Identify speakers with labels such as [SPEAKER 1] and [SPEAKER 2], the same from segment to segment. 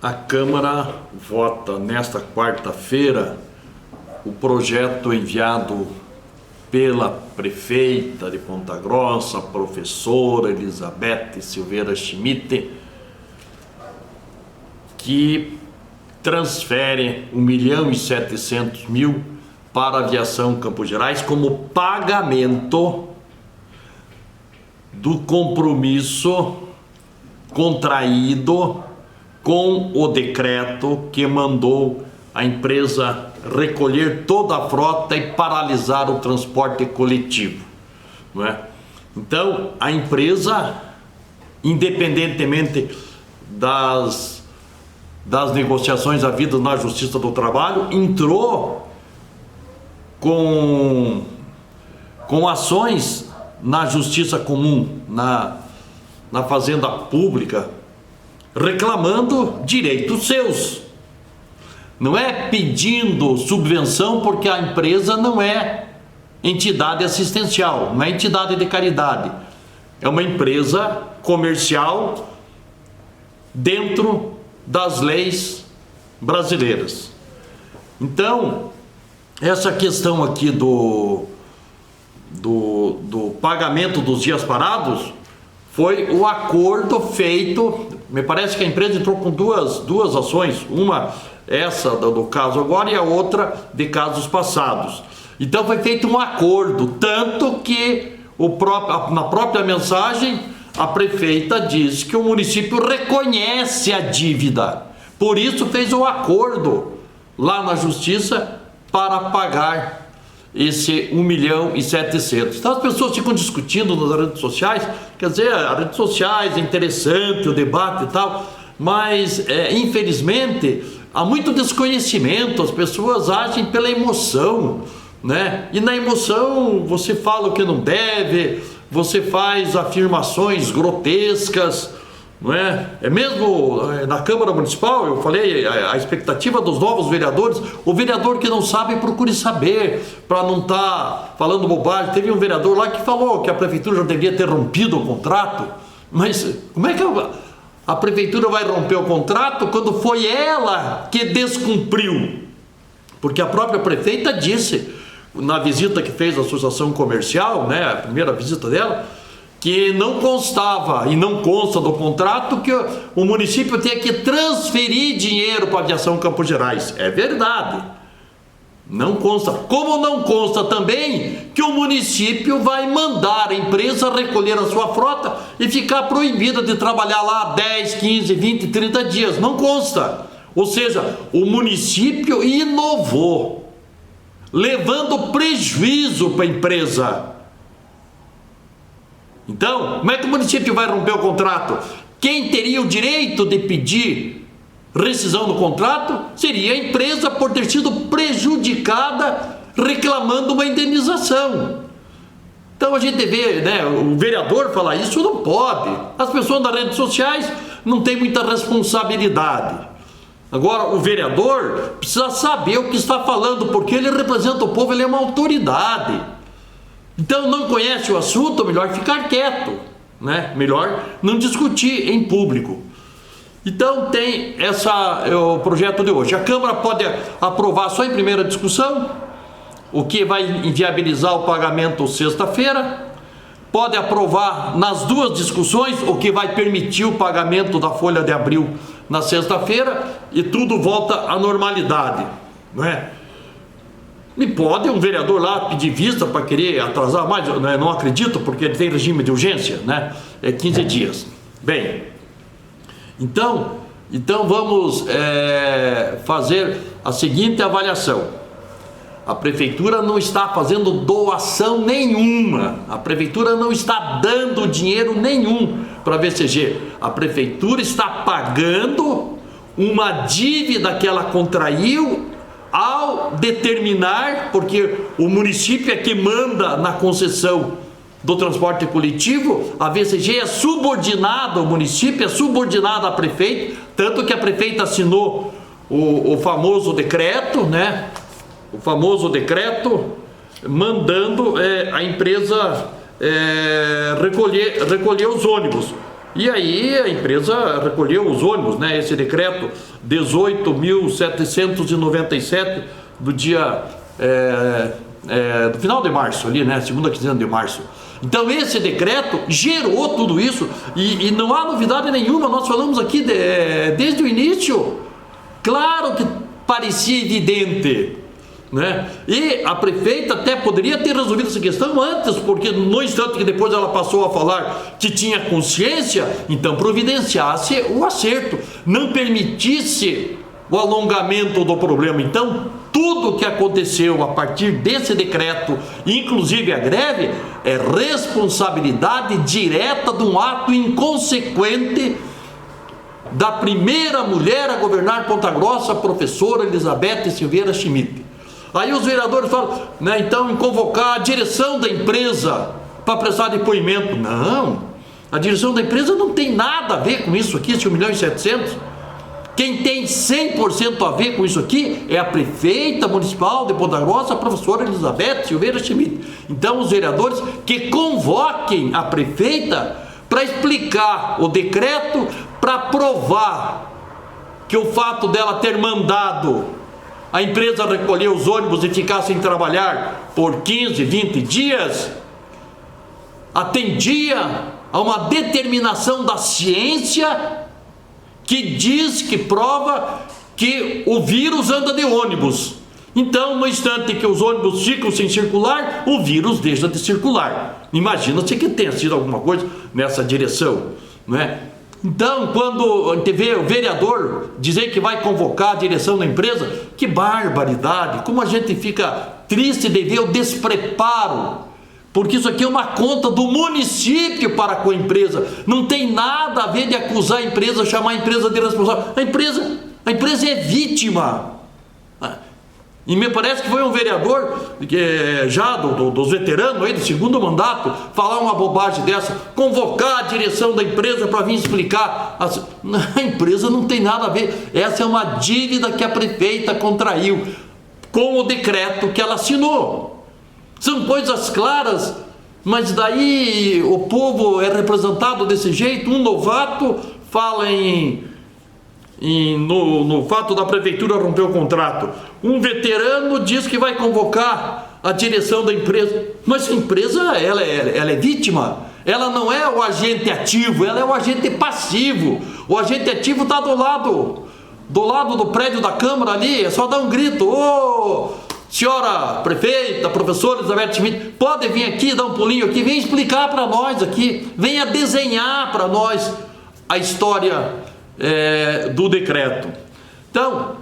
[SPEAKER 1] A Câmara vota nesta quarta-feira o projeto enviado pela prefeita de Ponta Grossa, professora Elizabeth Silveira Schmidt, que transfere 1.700.000 para a aviação Campos Gerais como pagamento do compromisso contraído com o decreto que mandou a empresa recolher toda a frota e paralisar o transporte coletivo, não é? Então, a empresa, independentemente das negociações havidas na Justiça do Trabalho, entrou com ações na Justiça Comum, na Fazenda Pública, reclamando direitos seus. Não é pedindo subvenção, porque a empresa não é entidade assistencial, não é entidade de caridade. É uma empresa comercial dentro das leis brasileiras. Então, essa questão aqui do pagamento dos dias parados foi o acordo feito. Me parece que a empresa entrou com duas ações, uma essa do caso agora e a outra de casos passados. Então foi feito um acordo, tanto que na própria mensagem a prefeita diz que o município reconhece a dívida, por isso fez um acordo lá na Justiça para pagar esse 1.700.000. Então as pessoas ficam discutindo nas redes sociais, quer dizer, as redes sociais é interessante o debate e tal, mas infelizmente há muito desconhecimento, as pessoas agem pela emoção, né? E na emoção você fala o que não deve, você faz afirmações grotescas, não é? É mesmo na Câmara Municipal, eu falei, a expectativa dos novos vereadores, o vereador que não sabe, procure saber, para não estar falando bobagem. Teve um vereador lá que falou que a prefeitura já devia ter rompido o contrato, mas como é que a prefeitura vai romper o contrato quando foi ela que descumpriu? Porque a própria prefeita disse, na visita que fez à associação comercial, né, a primeira visita dela, que não constava e não consta do contrato que o município tenha que transferir dinheiro para a aviação Campos Gerais. É verdade, não consta. Como não consta também que o município vai mandar a empresa recolher a sua frota e ficar proibida de trabalhar lá 10, 15, 20, 30 dias. Não consta. Ou seja, o município inovou, levando prejuízo para a empresa. Então, como é que o município vai romper o contrato? Quem teria o direito de pedir rescisão do contrato seria a empresa, por ter sido prejudicada, reclamando uma indenização. Então a gente vê, né, o vereador falar isso não pode. As pessoas das redes sociais não têm muita responsabilidade. Agora, o vereador precisa saber o que está falando, porque ele representa o povo, ele é uma autoridade. Então, não conhece o assunto, melhor ficar quieto, né? Melhor não discutir em público. Então, tem o projeto de hoje. A Câmara pode aprovar só em primeira discussão, o que vai inviabilizar o pagamento sexta-feira. Pode aprovar nas duas discussões, o que vai permitir o pagamento da folha de abril na sexta-feira, e tudo volta à normalidade, não é? E pode um vereador lá pedir vista para querer atrasar mais, né? Não acredito, porque ele tem regime de urgência, né? É 15 dias. Bem, então vamos fazer a seguinte avaliação. A prefeitura não está fazendo doação nenhuma, a prefeitura não está dando dinheiro nenhum para a VCG. A prefeitura está pagando uma dívida que ela contraiu ao determinar, porque o município é que manda na concessão do transporte coletivo, a VCG é subordinada ao município, é subordinada a prefeito, tanto que a prefeita assinou o famoso decreto, né? O famoso decreto mandando a empresa recolher os ônibus. E aí a empresa recolheu os ônibus, né? Esse decreto 18.797 do dia do final de março ali, né? Segunda quinzena de março. Então esse decreto gerou tudo isso e não há novidade nenhuma. Nós falamos aqui desde o início. Claro que parecia evidente, né? E a prefeita até poderia ter resolvido essa questão antes, porque no instante que depois ela passou a falar que tinha consciência, então providenciasse o acerto, não permitisse o alongamento do problema. Então tudo que aconteceu a partir desse decreto, inclusive a greve, é responsabilidade direta de um ato inconsequente da primeira mulher a governar Ponta Grossa, a professora Elizabeth Silveira Schmidt. Aí os vereadores falam, né, então, em convocar a direção da empresa para prestar depoimento. Não, a direção da empresa não tem nada a ver com isso aqui, esse 1.700.000. Quem tem 100% a ver com isso aqui é a prefeita municipal de Ponta Grossa, a professora Elizabeth Silveira Schmidt. Então os vereadores que convoquem a prefeita para explicar o decreto, para provar que o fato dela ter mandado a empresa recolher os ônibus e ficar sem trabalhar por 15, 20 dias, atendia a uma determinação da ciência que diz, que prova que o vírus anda de ônibus. Então, no instante que os ônibus ficam sem circular, o vírus deixa de circular. Imagina-se que tenha sido alguma coisa nessa direção, não é? Então, quando a gente vê o vereador dizer que vai convocar a direção da empresa, que barbaridade! Como a gente fica triste de ver o despreparo, porque isso aqui é uma conta do município para com a empresa. Não tem nada a ver de acusar a empresa, chamar a empresa de responsável. A empresa é vítima. E me parece que foi um vereador já dos veteranos aí, do segundo mandato, falar uma bobagem dessa, convocar a direção da empresa para vir explicar. A empresa não tem nada a ver. Essa é uma dívida que a prefeita contraiu com o decreto que ela assinou. São coisas claras, mas daí o povo é representado desse jeito. Um novato fala no fato da prefeitura romper o contrato. Um veterano diz que vai convocar a direção da empresa. Mas a empresa, ela é vítima. Ela não é o agente ativo, ela é o agente passivo. O agente ativo está do lado do prédio da Câmara ali. É só dar um grito: ô, senhora prefeita, professora Elizabeth Schmidt, pode vir aqui, dar um pulinho aqui, vem explicar para nós aqui, venha desenhar para nós a história do decreto. Então,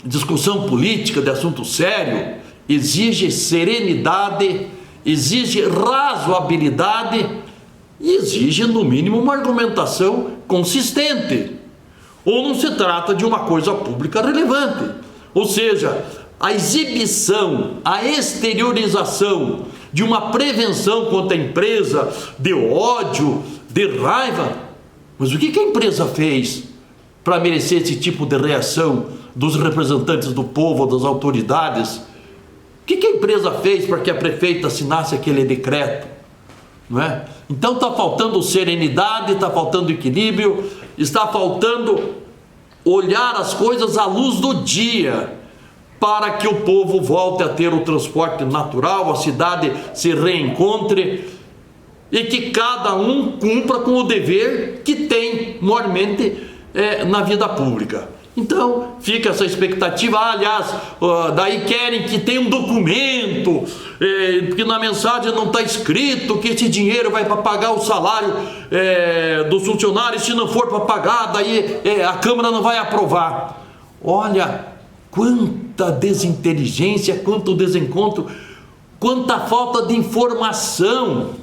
[SPEAKER 1] discussão política de assunto sério exige serenidade, exige razoabilidade e exige, no mínimo, uma argumentação consistente. Ou não se trata de uma coisa pública relevante. Ou seja, a exibição, a exteriorização de uma prevenção contra a empresa, de ódio, de raiva. Mas o que a empresa fez para merecer esse tipo de reação dos representantes do povo, das autoridades? O que a empresa fez para que a prefeita assinasse aquele decreto? Não é? Então está faltando serenidade, está faltando equilíbrio, está faltando olhar as coisas à luz do dia, para que o povo volte a ter o transporte natural, a cidade se reencontre e que cada um cumpra com o dever que tem normalmente na vida pública. Então fica essa expectativa. Aliás, daí querem que tenha um documento, porque na mensagem não está escrito que esse dinheiro vai para pagar o salário dos funcionários. Se não for para pagar, daí a Câmara não vai aprovar. Olha, quanta desinteligência, quanto desencontro, quanta falta de informação.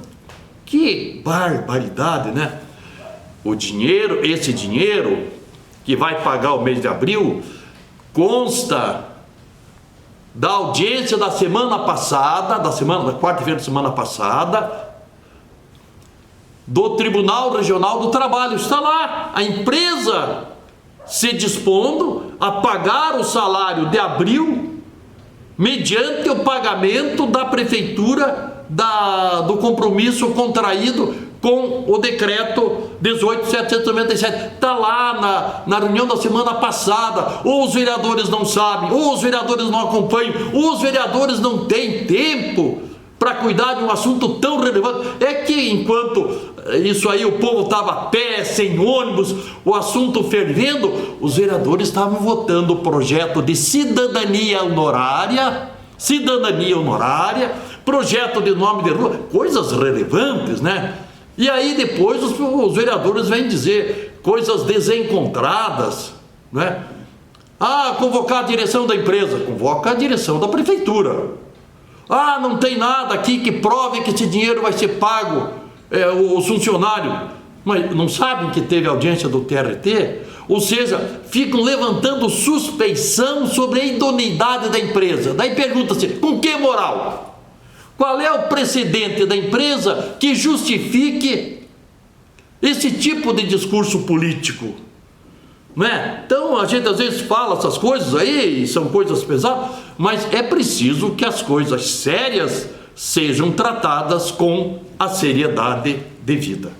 [SPEAKER 1] Que barbaridade, né? Esse dinheiro que vai pagar o mês de abril consta da audiência da semana passada, da quarta-feira da semana passada, do Tribunal Regional do Trabalho. Está lá a empresa se dispondo a pagar o salário de abril mediante o pagamento da prefeitura do compromisso contraído com o decreto 18.797, está lá na reunião da semana passada. Ou os vereadores não sabem, ou os vereadores não acompanham, ou os vereadores não têm tempo para cuidar de um assunto tão relevante. É que enquanto isso aí o povo estava a pé, sem ônibus, o assunto fervendo, os vereadores estavam votando o projeto de cidadania honorária, projeto de nome de rua, coisas relevantes, né? E aí depois os vereadores vêm dizer coisas desencontradas, né? Ah, convocar a direção da empresa, convoca a direção da prefeitura. Ah, não tem nada aqui que prove que esse dinheiro vai ser pago, o funcionário, mas não sabem que teve audiência do TRT? Ou seja, ficam levantando suspeição sobre a idoneidade da empresa. Daí pergunta-se, com que moral? Qual é o precedente da empresa que justifique esse tipo de discurso político? Não é? Então a gente às vezes fala essas coisas aí, são coisas pesadas, mas é preciso que as coisas sérias sejam tratadas com a seriedade devida.